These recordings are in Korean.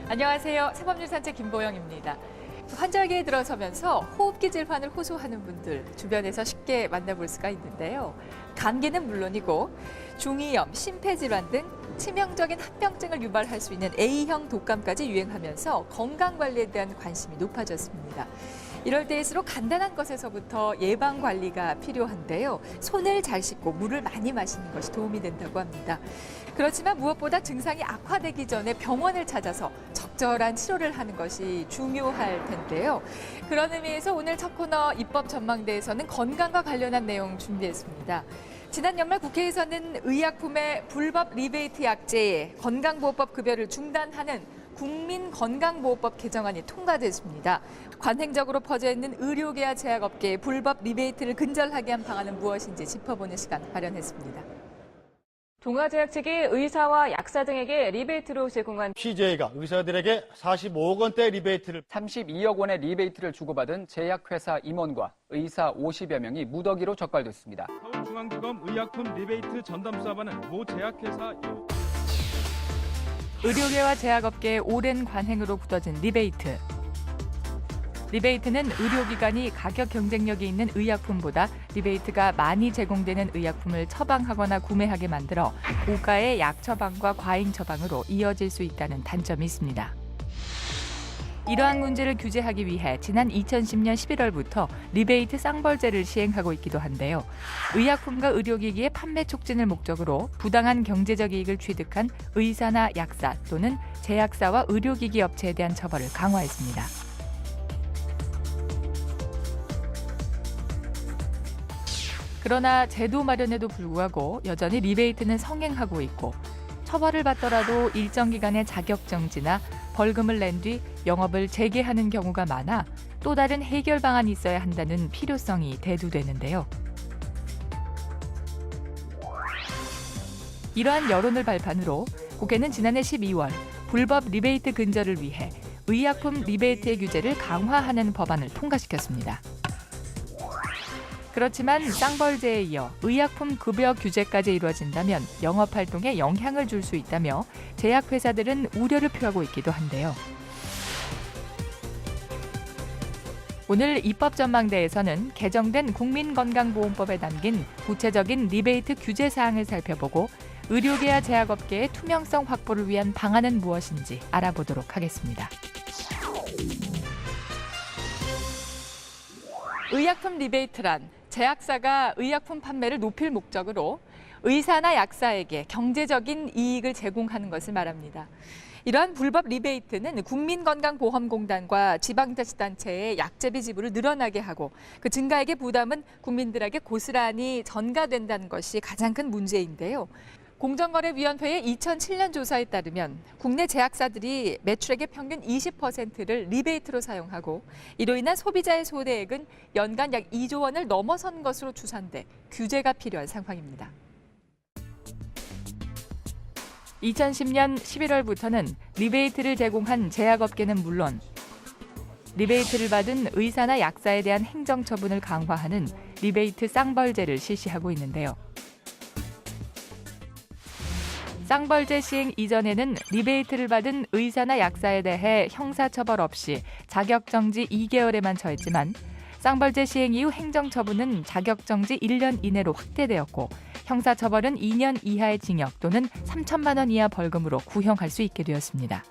안녕하세요. 사법률산책 김보영입니다. 환절기에 들어서면서 호흡기 질환을 호소하는 분들 주변에서 쉽게 만나볼 수가 있는데요. 감기는 물론이고 중이염, 심폐질환 등 치명적인 합병증을 유발할 수 있는 A형 독감까지 유행하면서 건강관리에 대한 관심이 높아졌습니다. 이럴 때일수록 간단한 것에서부터 예방관리가 필요한데요. 손을 잘 씻고 물을 많이 마시는 것이 도움이 된다고 합니다. 그렇지만 무엇보다 증상이 악화되기 전에 병원을 찾아서 적절한 치료를 하는 것이 중요할 텐데요. 그런 의미에서 오늘 첫 코너 입법 전망대에서는 건강과 관련한 내용 준비했습니다. 지난 연말 국회에서는 의약품의 불법 리베이트 약제에 건강보호법 급여를 중단하는 국민건강보호법 개정안이 통과됐습니다. 관행적으로 퍼져 있는 의료계와 제약업계의 불법 리베이트를 근절하게 한 방안은 무엇인지 짚어보는 시간 마련했습니다. 동아제약 측이 의사와 약사 등에게 리베이트로 제공한 CJ가 의사들에게 45억 원대 리베이트를 32억 원의 리베이트를 주고받은 제약회사 임원과 의사 50여 명이 무더기로 적발됐습니다. 서울중앙지검 의약품 리베이트 전담수사반은 모 제약회사 의료계와 제약업계의 오랜 관행으로 굳어진 리베이트. 리베이트는 의료기관이 가격 경쟁력이 있는 의약품보다 리베이트가 많이 제공되는 의약품을 처방하거나 구매하게 만들어 고가의 약 처방과 과잉 처방으로 이어질 수 있다는 단점이 있습니다. 이러한 문제를 규제하기 위해 지난 2010년 11월부터 리베이트 쌍벌제를 시행하고 있기도 한데요. 의약품과 의료기기의 판매 촉진을 목적으로 부당한 경제적 이익을 취득한 의사나 약사 또는 제약사와 의료기기 업체에 대한 처벌을 강화했습니다. 그러나 제도 마련에도 불구하고 여전히 리베이트는 성행하고 있고 처벌을 받더라도 일정 기간의 자격정지나 벌금을 낸 뒤 영업을 재개하는 경우가 많아 또 다른 해결 방안이 있어야 한다는 필요성이 대두되는데요. 이러한 여론을 발판으로 국회는 지난해 12월 불법 리베이트 근절을 위해 의약품 리베이트의 규제를 강화하는 법안을 통과시켰습니다. 그렇지만 쌍벌제에 이어 의약품 급여 규제까지 이루어진다면 영업활동에 영향을 줄 수 있다며 제약회사들은 우려를 표하고 있기도 한데요. 오늘 입법전망대에서는 개정된 국민건강보험법에 담긴 구체적인 리베이트 규제 사항을 살펴보고 의료계와 제약업계의 투명성 확보를 위한 방안은 무엇인지 알아보도록 하겠습니다. 의약품 리베이트란 제약사가 의약품 판매를 높일 목적으로 의사나 약사에게 경제적인 이익을 제공하는 것을 말합니다. 이러한 불법 리베이트는 국민건강보험공단과 지방자치단체의 약제비 지불을 늘어나게 하고 그 증가액의 부담은 국민들에게 고스란히 전가된다는 것이 가장 큰 문제인데요. 공정거래위원회의 2007년 조사에 따르면 국내 제약사들이 매출액의 평균 20%를 리베이트로 사용하고 이로 인한 소비자의 손해액은 연간 약 2조 원을 넘어선 것으로 추산돼 규제가 필요한 상황입니다. 2010년 11월부터는 리베이트를 제공한 제약업계는 물론 리베이트를 받은 의사나 약사에 대한 행정처분을 강화하는 리베이트 쌍벌제를 실시하고 있는데요. 쌍벌제 시행 이전에는 리베이트를 받은 의사나 약사에 대해 형사처벌 없이 자격정지 2개월에만 처했지만 쌍벌제 시행 이후 행정처분은 자격정지 1년 이내로 확대되었고 형사처벌은 2년 이하의 징역 또는 3천만 원 이하 벌금으로 구형할 수 있게 되었습니다.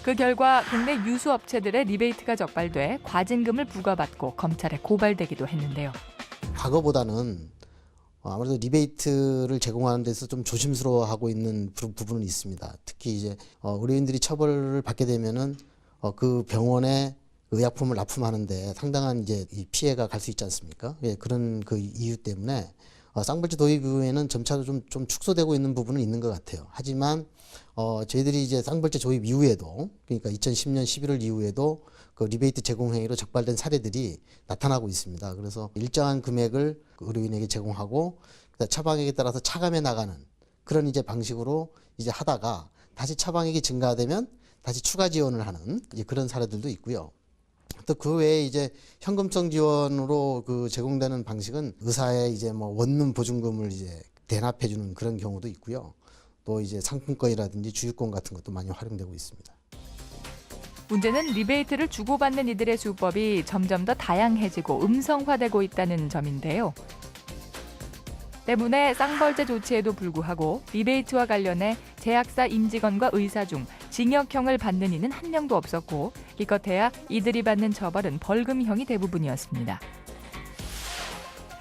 그 결과 국내 유수업체들의 리베이트가 적발돼 과징금을 부과받고 검찰에 고발되기도 했는데요. 과거보다는 아무래도 리베이트를 제공하는 데서 좀 조심스러워하고 있는 부분은 있습니다. 특히 이제 의료인들이 처벌을 받게 되면은 그 병원에 의약품을 납품하는데 상당한 이제 이 피해가 갈 수 있지 않습니까? 예, 그런 그 이유 때문에 쌍벌제 도입 이후에는 점차 좀 축소되고 있는 부분은 있는 것 같아요. 하지만 저희들이 이제 쌍벌제 도입 이후에도 그러니까 2010년 11월 이후에도 그 리베이트 제공 행위로 적발된 사례들이 나타나고 있습니다. 그래서 일정한 금액을 의료인에게 제공하고 처방액에 따라서 차감해 나가는 그런 이제 방식으로 이제 하다가 다시 처방액이 증가되면 다시 추가 지원을 하는 이제 그런 사례들도 있고요. 또 그 외에 이제 현금성 지원으로 그 제공되는 방식은 의사의 이제 뭐 원룸 보증금을 이제 대납해 주는 그런 경우도 있고요. 또 이제 상품권이라든지 주유권 같은 것도 많이 활용되고 있습니다. 문제는 리베이트를 주고받는 이들의 수법이 점점 더 다양해지고 음성화되고 있다는 점인데요. 때문에 쌍벌제 조치에도 불구하고 리베이트와 관련해 제약사 임직원과 의사 중 징역형을 받는 이는 한 명도 없었고 기껏해야 이들이 받는 처벌은 벌금형이 대부분이었습니다.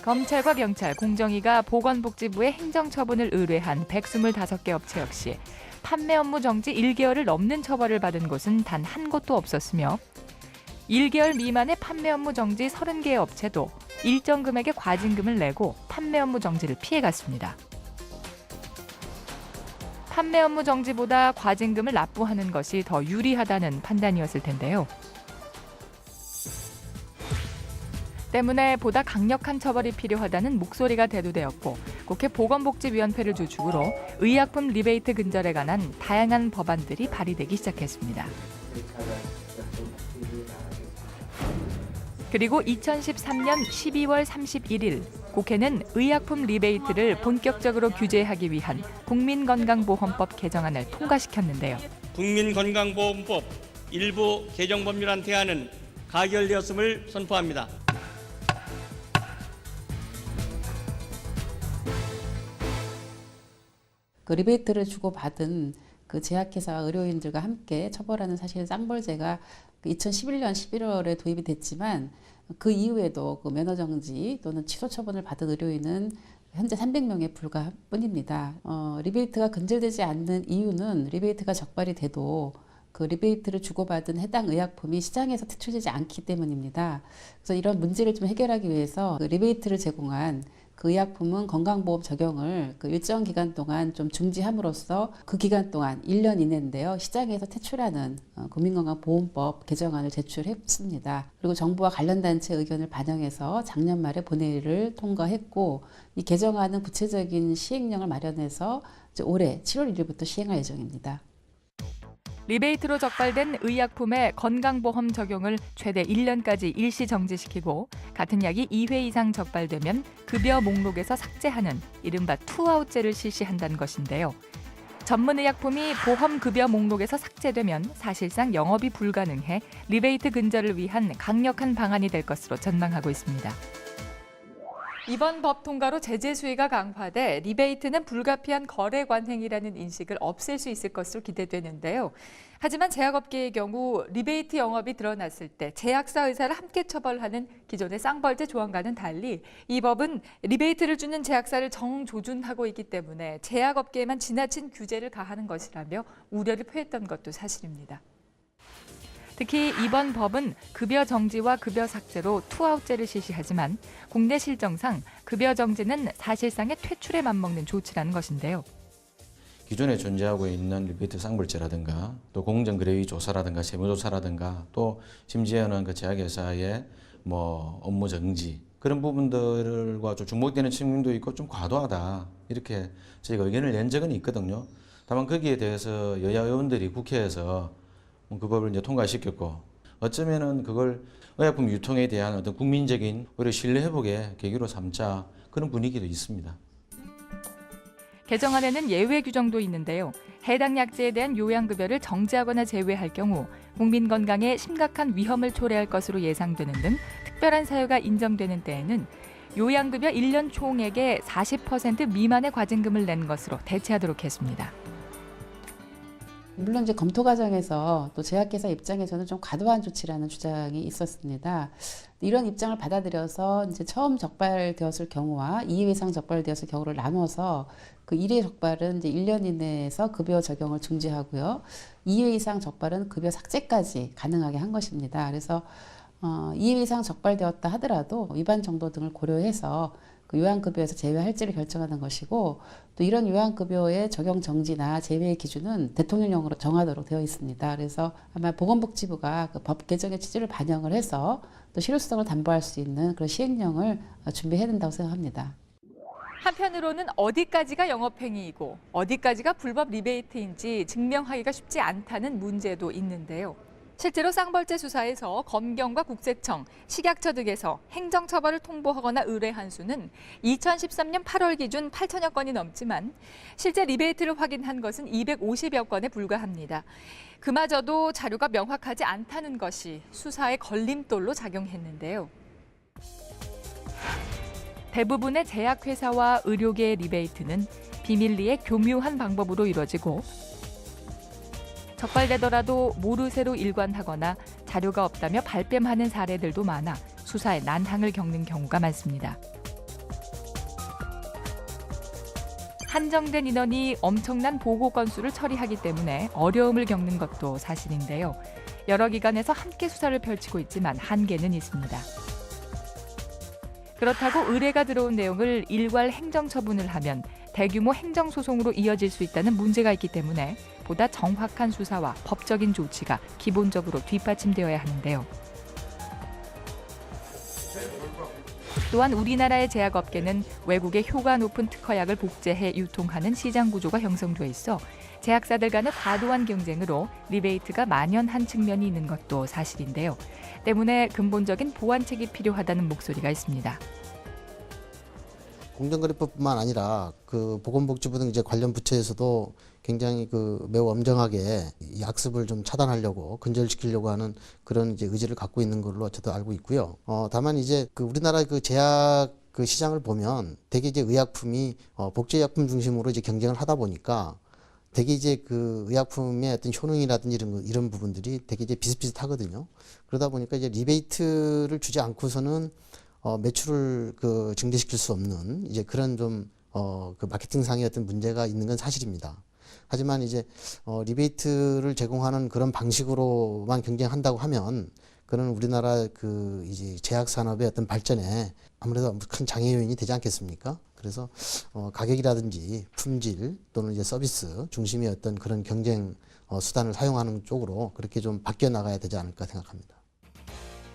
검찰과 경찰, 공정위가 보건복지부에 행정처분을 의뢰한 125개 업체 역시 판매 업무 정지 1개월을 넘는 처벌을 받은 곳은 단 한 곳도 없었으며 1개월 미만의 판매 업무 정지 30개의 업체도 일정 금액의 과징금을 내고 판매 업무 정지를 피해갔습니다. 판매 업무 정지보다 과징금을 납부하는 것이 더 유리하다는 판단이었을 텐데요. 때문에 보다 강력한 처벌이 필요하다는 목소리가 대두되었고 국회 보건복지위원회를 주축으로 의약품 리베이트 근절에 관한 다양한 법안들이 발의되기 시작했습니다. 그리고 2013년 12월 31일 국회는 의약품 리베이트를 본격적으로 규제하기 위한 국민건강보험법 개정안을 통과시켰는데요. 국민건강보험법 일부 개정 법률안 대안은 가결되었음을 선포합니다. 그 리베이트를 주고받은 그 제약회사 의료인들과 함께 처벌하는 사실 쌍벌제가 2011년 11월에 도입이 됐지만 그 이후에도 그 면허정지 또는 취소 처분을 받은 의료인은 현재 300명에 불과할 뿐입니다. 리베이트가 근절되지 않는 이유는 리베이트가 적발이 돼도 그 리베이트를 주고받은 해당 의약품이 시장에서 퇴출되지 않기 때문입니다. 그래서 이런 문제를 좀 해결하기 위해서 그 리베이트를 제공한 그 의약품은 건강보험 적용을 그 일정 기간 동안 좀 중지함으로써 그 기간 동안 1년 이내인데요. 시장에서 퇴출하는 국민건강보험법 개정안을 제출했습니다. 그리고 정부와 관련 단체 의견을 반영해서 작년 말에 본회의를 통과했고 이 개정안은 구체적인 시행령을 마련해서 이제 올해 7월 1일부터 시행할 예정입니다. 리베이트로 적발된 의약품의 건강보험 적용을 최대 1년까지 일시 정지시키고 같은 약이 2회 이상 적발되면 급여 목록에서 삭제하는 이른바 투아웃제를 실시한다는 것인데요. 전문의약품이 보험급여 목록에서 삭제되면 사실상 영업이 불가능해 리베이트 근절을 위한 강력한 방안이 될 것으로 전망하고 있습니다. 이번 법 통과로 제재 수위가 강화돼 리베이트는 불가피한 거래 관행이라는 인식을 없앨 수 있을 것으로 기대되는데요. 하지만 제약업계의 경우 리베이트 영업이 드러났을 때 제약사 의사를 함께 처벌하는 기존의 쌍벌제 조항과는 달리 이 법은 리베이트를 주는 제약사를 정조준하고 있기 때문에 제약업계에만 지나친 규제를 가하는 것이라며 우려를 표했던 것도 사실입니다. 특히 이번 법은 급여 정지와 급여 삭제로 투아웃제를 실시하지만 국내 실정상 급여 정지는 사실상의 퇴출에 맞먹는 조치라는 것인데요. 기존에 존재하고 있는 리베이트 쌍벌제라든가 또 공정거래위 조사라든가 세무조사라든가 또 심지어는 그 제약회사의 업무 정지 그런 부분들과 좀 중복되는 측면도 있고 좀 과도하다 이렇게 저희가 의견을 낸 적은 있거든요. 다만 거기에 대해서 여야 의원들이 국회에서 그 법을 이제 통과시켰고 어쩌면은 그걸 의약품 유통에 대한 어떤 국민적인 오히려 신뢰 회복의 계기로 삼자 그런 분위기도 있습니다. 개정안에는 예외 규정도 있는데요. 해당 약제에 대한 요양급여를 정지하거나 제외할 경우 국민 건강에 심각한 위험을 초래할 것으로 예상되는 등 특별한 사유가 인정되는 때에는 요양급여 1년 총액의 40% 미만의 과징금을 낸 것으로 대체하도록 했습니다. 물론 이제 검토 과정에서 또 제약회사 입장에서는 좀 과도한 조치라는 주장이 있었습니다. 이런 입장을 받아들여서 이제 처음 적발되었을 경우와 2회 이상 적발되었을 경우를 나눠서 그 1회 적발은 이제 1년 이내에서 급여 적용을 중지하고요. 2회 이상 적발은 급여 삭제까지 가능하게 한 것입니다. 그래서 2회 이상 적발되었다 하더라도 위반 정도 등을 고려해서 그 요양급여에서 제외할지를 결정하는 것이고 또 이런 요양급여의 적용 정지나 제외의 기준은 대통령령으로 정하도록 되어 있습니다. 그래서 아마 보건복지부가 그 법 개정의 취지를 반영을 해서 또 실효성을 담보할 수 있는 그런 시행령을 준비해야 된다고 생각합니다. 한편으로는 어디까지가 영업행위이고 어디까지가 불법 리베이트인지 증명하기가 쉽지 않다는 문제도 있는데요. 실제로 쌍벌제 수사에서 검경과 국세청, 식약처 등에서 행정처벌을 통보하거나 의뢰한 수는 2013년 8월 기준 8천여 건이 넘지만 실제 리베이트를 확인한 것은 250여 건에 불과합니다. 그마저도 자료가 명확하지 않다는 것이 수사의 걸림돌로 작용했는데요. 대부분의 제약회사와 의료계의 리베이트는 비밀리에 교묘한 방법으로 이뤄지고 적발되더라도 모르쇠로 일관하거나 자료가 없다며 발뺌하는 사례들도 많아 수사에 난항을 겪는 경우가 많습니다. 한정된 인원이 엄청난 보고 건수를 처리하기 때문에 어려움을 겪는 것도 사실인데요. 여러 기관에서 함께 수사를 펼치고 있지만 한계는 있습니다. 그렇다고 의뢰가 들어온 내용을 일괄 행정처분을 하면 대규모 행정소송으로 이어질 수 있다는 문제가 있기 때문에 보다 정확한 수사와 법적인 조치가 기본적으로 뒷받침되어야 하는데요. 또한 우리나라의 제약업계는 외국의 효과 높은 특허약을 복제해 유통하는 시장 구조가 형성돼 있어 제약사들 간의 과도한 경쟁으로 리베이트가 만연한 측면이 있는 것도 사실인데요. 때문에 근본적인 보완책이 필요하다는 목소리가 있습니다. 공정거래법뿐만 아니라 그 보건복지부 등 이제 관련 부처에서도 굉장히 매우 엄정하게 이 악습을 좀 차단하려고 근절시키려고 하는 그런 이제 의지를 갖고 있는 걸로 저도 알고 있고요. 다만 이제 우리나라 제약 시장을 보면 대개 이제 의약품이 복제의약품 중심으로 이제 경쟁을 하다 보니까 되게 이제 의약품의 어떤 효능이라든지 이런 부분들이 되게 이제 비슷비슷하거든요. 그러다 보니까 이제 리베이트를 주지 않고서는 매출을 증대시킬 수 없는 이제 그런 좀 마케팅상의 어떤 문제가 있는 건 사실입니다. 하지만 이제 리베이트를 제공하는 그런 방식으로만 경쟁한다고 하면 그런 우리나라 이제 제약 산업의 어떤 발전에 아무래도 큰 장애 요인이 되지 않겠습니까? 그래서 가격이라든지 품질 또는 이제 서비스 중심의 어떤 그런 경쟁 수단을 사용하는 쪽으로 그렇게 좀 바뀌어 나가야 되지 않을까 생각합니다.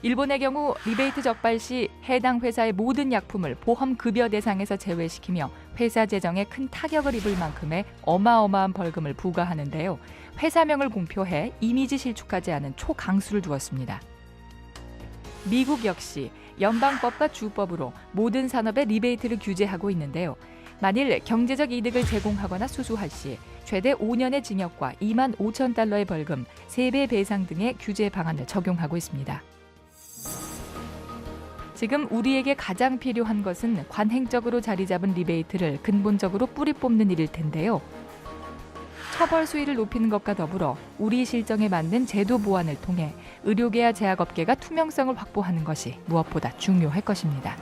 일본의 경우 리베이트 적발 시 해당 회사의 모든 약품을 보험 급여 대상에서 제외시키며 회사 재정에 큰 타격을 입을 만큼의 어마어마한 벌금을 부과하는데요. 회사명을 공표해 이미지 실축하지 않은 초강수를 두었습니다. 미국 역시 연방법과 주법으로 모든 산업의 리베이트를 규제하고 있는데요. 만일 경제적 이득을 제공하거나 수수할 시 최대 5년의 징역과 2만 5천 달러의 벌금, 3배 배상 등의 규제 방안을 적용하고 있습니다. 지금 우리에게 가장 필요한 것은 관행적으로 자리 잡은 리베이트를 근본적으로 뿌리 뽑는 일일 텐데요. 처벌 수위를 높이는 것과 더불어 우리 실정에 맞는 제도 보완을 통해 의료계와 제약업계가 투명성을 확보하는 것이 무엇보다 중요할 것입니다.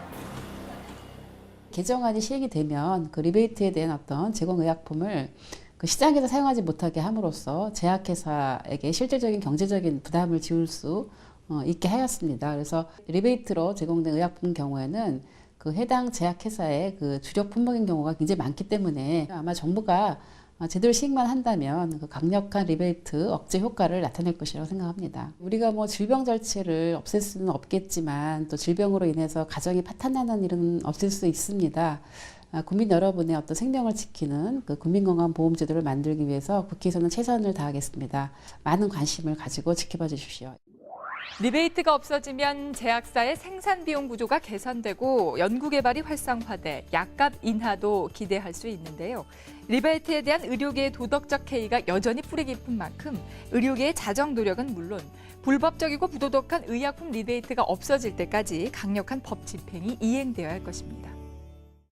개정안이 시행이 되면 리베이트에 대한 어떤 제공의약품을 시장에서 사용하지 못하게 함으로써 제약회사에게 실질적인 경제적인 부담을 지울 수 있게 하였습니다. 그래서 리베이트로 제공된 의약품 경우에는 해당 제약회사의 주력 품목인 경우가 굉장히 많기 때문에 아마 정부가 제대로 시행만 한다면 강력한 리베이트 억제 효과를 나타낼 것이라고 생각합니다. 우리가 질병 절체를 없앨 수는 없겠지만 또 질병으로 인해서 가정이 파탄나는 일은 없을 수 있습니다. 국민 여러분의 어떤 생명을 지키는 국민건강보험제도를 만들기 위해서 국회에서는 최선을 다하겠습니다. 많은 관심을 가지고 지켜봐 주십시오. 리베이트가 없어지면 제약사의 생산 비용 구조가 개선되고 연구개발이 활성화돼 약값 인하도 기대할 수 있는데요. 리베이트에 대한 의료계의 도덕적 해이가 여전히 뿌리 깊은 만큼 의료계의 자정 노력은 물론 불법적이고 부도덕한 의약품 리베이트가 없어질 때까지 강력한 법 집행이 이행되어야 할 것입니다.